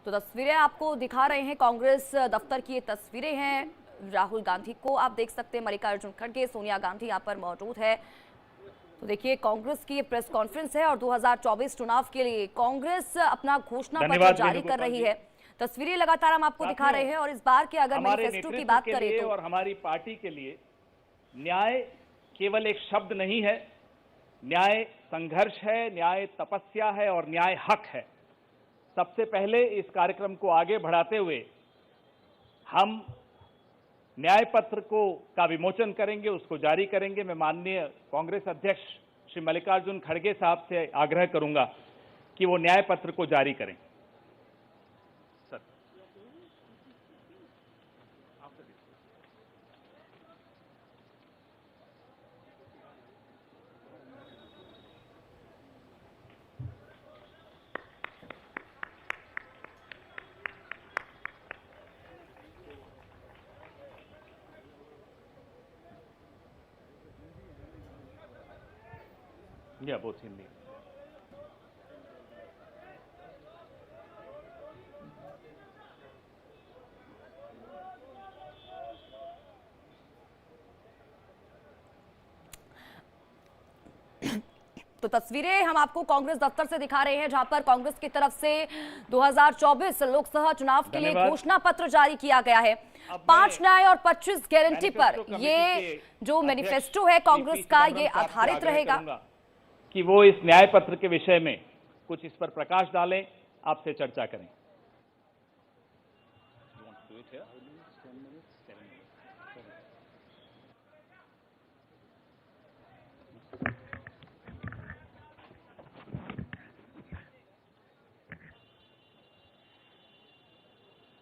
तो तस्वीरें आपको दिखा रहे हैं, कांग्रेस दफ्तर की ये तस्वीरें हैं। राहुल गांधी को आप देख सकते हैं, मल्लिकार्जुन खड़गे, सोनिया गांधी यहाँ पर मौजूद है। तो देखिए, कांग्रेस की ये प्रेस कॉन्फ्रेंस है और 2024 चुनाव के लिए कांग्रेस अपना घोषणा पत्र जारी कर रही है। तस्वीरें लगातार हम आपको दिखा रहे हैं और इस बार के अगर मैनिफेस्टो की बात करें तो और हमारी पार्टी के लिए न्याय केवल एक शब्द नहीं है, न्याय संघर्ष है, न्याय तपस्या है और न्याय हक है। सबसे पहले इस कार्यक्रम को आगे बढ़ाते हुए हम न्याय पत्र का विमोचन करेंगे, उसको जारी करेंगे। मैं माननीय कांग्रेस अध्यक्ष श्री मल्लिकार्जुन खड़गे साहब से आग्रह करूंगा कि वो न्याय पत्र को जारी करें। सर, या बोथ हिंदी। तो तस्वीरें हम आपको कांग्रेस दफ्तर से दिखा रहे हैं, जहां पर कांग्रेस की तरफ से 2024 लोकसभा चुनाव के लिए घोषणा पत्र जारी किया गया है। 5 न्याय और 25 गारंटी पर ये जो मैनिफेस्टो है कांग्रेस का, ये आधारित रहेगा कि वो इस न्याय पत्र के विषय में कुछ इस पर प्रकाश डालें, आपसे चर्चा करें।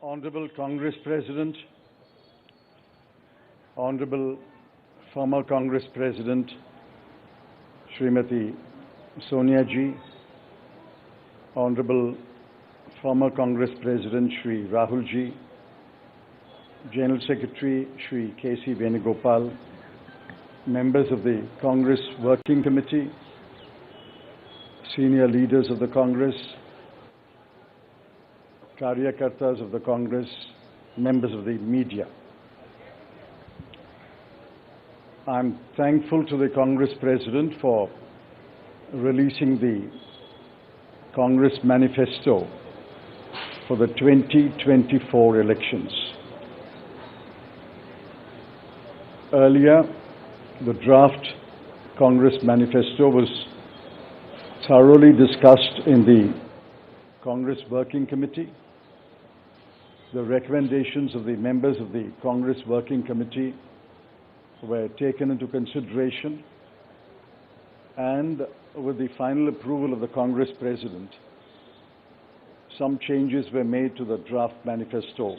Honorable Congress President, Honorable former Congress President Srimati Sonia Ji, Honorable former Congress President Shri Rahul Ji, General Secretary Shri K.C. Venugopal, members of the Congress Working Committee, senior leaders of the Congress, Karyakartas of the Congress, members of the media. I'm thankful to the Congress President for releasing the Congress Manifesto for the 2024 elections. Earlier, the draft Congress Manifesto was thoroughly discussed in the Congress Working Committee. The recommendations of the members of the Congress Working Committee were taken into consideration, and with the final approval of the Congress President, some changes were made to the draft manifesto.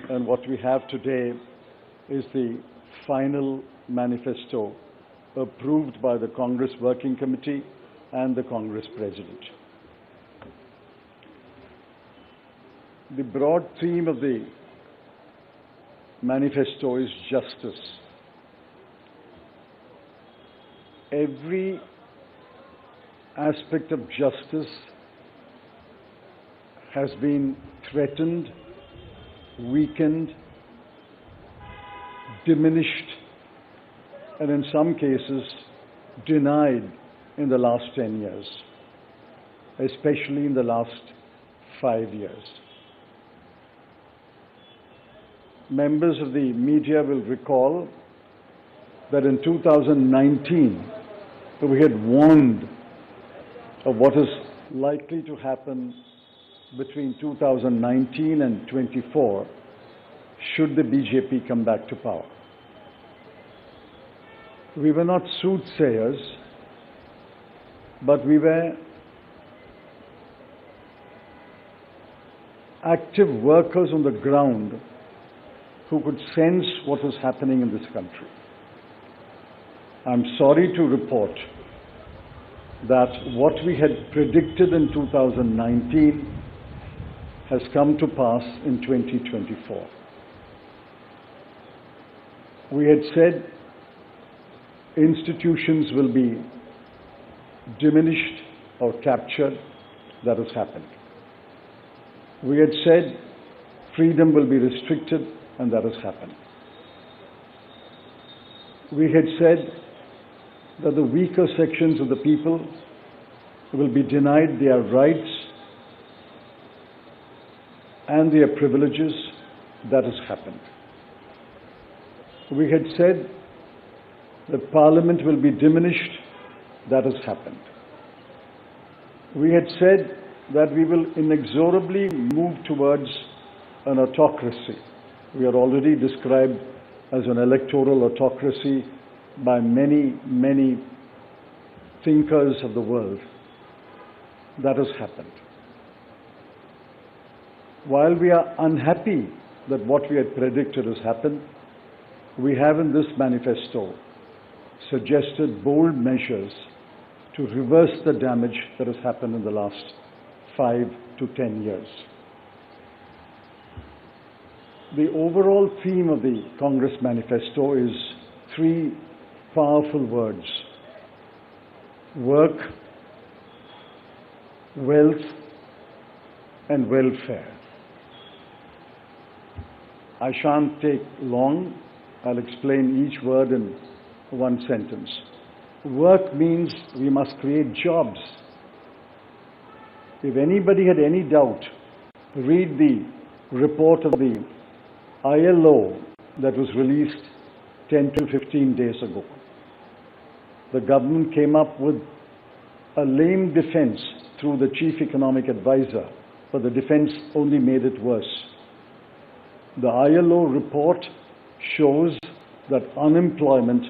And what we have today is the final manifesto approved by the Congress Working Committee and the Congress President. The broad theme of the manifesto is justice. Every aspect of justice has been threatened, weakened, diminished, and in some cases denied in the last 10 years, especially in the last 5 years. Members of the media will recall that in 2019, we had warned of what is likely to happen between 2019 and 24 should the BJP come back to power. We were not soothsayers, but we were active workers on the ground who could sense what was happening in this country. I'm sorry to report that what we had predicted in 2019 has come to pass in 2024. We had said institutions will be diminished or captured. That has happened. We had said freedom will be restricted, and that has happened. We had said that the weaker sections of the people will be denied their rights and their privileges. That has happened. We had said that Parliament will be diminished. That has happened. We had said that we will inexorably move towards an autocracy. We are already described as an electoral autocracy by many, many thinkers of the world. That has happened. While we are unhappy that what we had predicted has happened, we have in this manifesto suggested bold measures to reverse the damage that has happened in the last 5 to 10 years. The overall theme of the Congress manifesto is 3 powerful words: work, wealth, and welfare. I shan't take long. I'll explain each word in one sentence. Work means we must create jobs. If anybody had any doubt, read the report of the ILO that was released 10 to 15 days ago. The government came up with a lame defense through the chief economic advisor, but the defense only made it worse. The ILO report shows that unemployment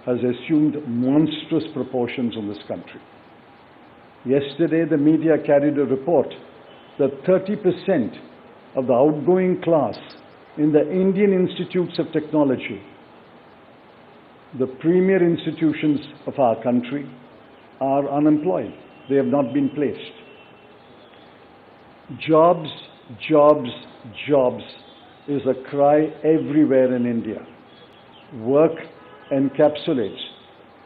has assumed monstrous proportions in this country. Yesterday, the media carried a report that 30% of the outgoing class in the Indian Institutes of Technology, the premier institutions of our country, are unemployed. They have not been placed. Jobs, jobs, jobs is a cry everywhere in India. Work encapsulates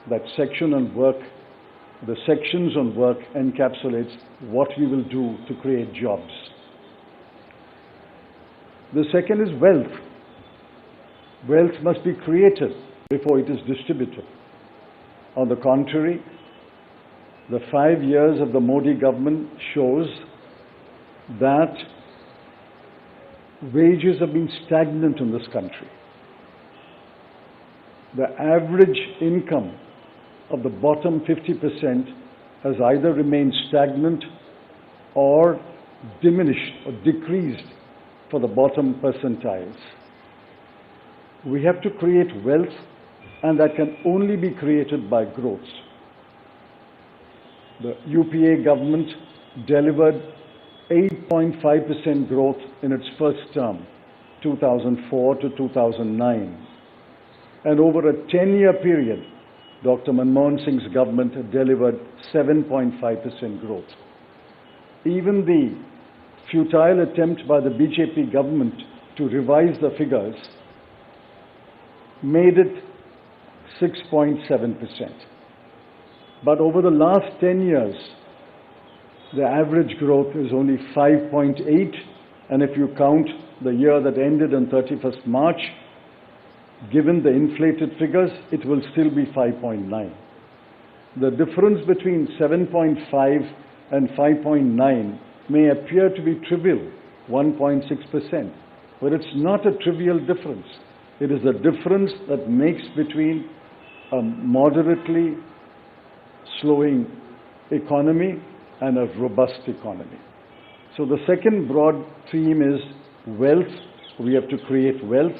that section on work. The sections on work encapsulates what we will do to create jobs. The second is wealth. Wealth must be created before it is distributed. On the contrary, the 5 years of the Modi government shows that wages have been stagnant in this country. The average income of the bottom 50% has either remained stagnant or diminished or decreased for the bottom percentiles. We have to create wealth, and that can only be created by growth. The UPA government delivered 8.5% growth in its first term, 2004 to 2009. And over a 10-year period, Dr. Manmohan Singh's government delivered 7.5% growth. Even the futile attempt by the BJP government to revise the figures made it 6.7%. But over the last 10 years, the average growth is only 5.8, and if you count the year that ended on 31st March, given the inflated figures, it will still be 5.9. The difference between 7.5 and 5.9 may appear to be trivial, 1.6%, but it's not a trivial difference. It is the difference that makes between a moderately slowing economy and a robust economy. So the second broad theme is wealth. We have to create wealth,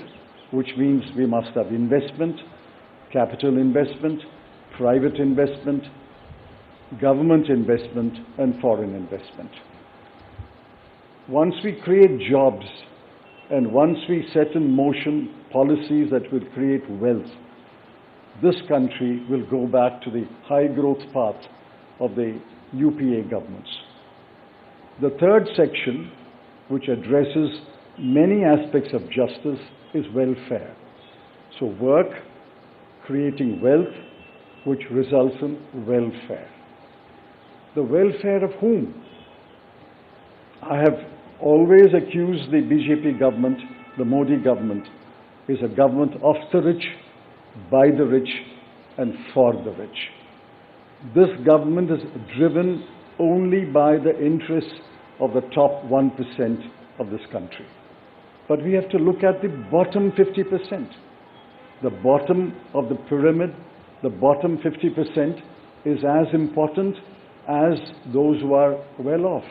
which means we must have investment, capital investment, private investment, government investment, and foreign investment. Once we create jobs and once we set in motion policies that will create wealth, this country will go back to the high growth path of the UPA governments. The third section, which addresses many aspects of justice, is welfare. So work, creating wealth, which results in welfare. The welfare of whom? I have always accused the BJP government, the Modi government, is a government of the rich, by the rich, and for the rich. This government is driven only by the interests of the top 1% of this country. But we have to look at the bottom 50%. The bottom of the pyramid, the bottom 50% is as important as those who are well off.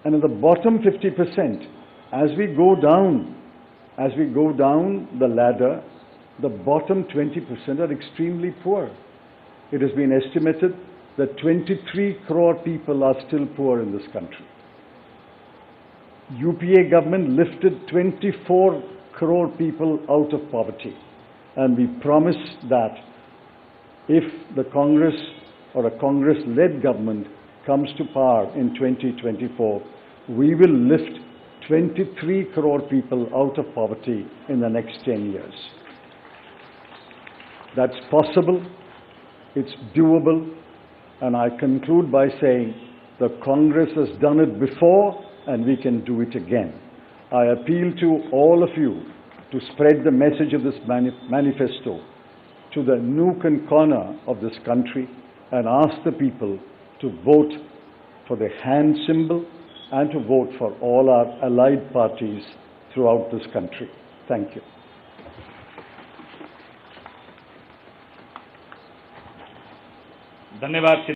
And in the bottom 50%, as we go down the ladder, the bottom 20% are extremely poor. It has been estimated that 23 crore people are still poor in this country. UPA government lifted 24 crore people out of poverty. And we promise that if the Congress or a Congress-led government comes to power in 2024, we will lift 23 crore people out of poverty in the next 10 years. That's possible, it's doable, and I conclude by saying the Congress has done it before and we can do it again. I appeal to all of you to spread the message of this manifesto to the nook and corner of this country and ask the people to vote for the hand symbol and to vote for all our allied parties throughout this country. Thank you. धन्यवाद।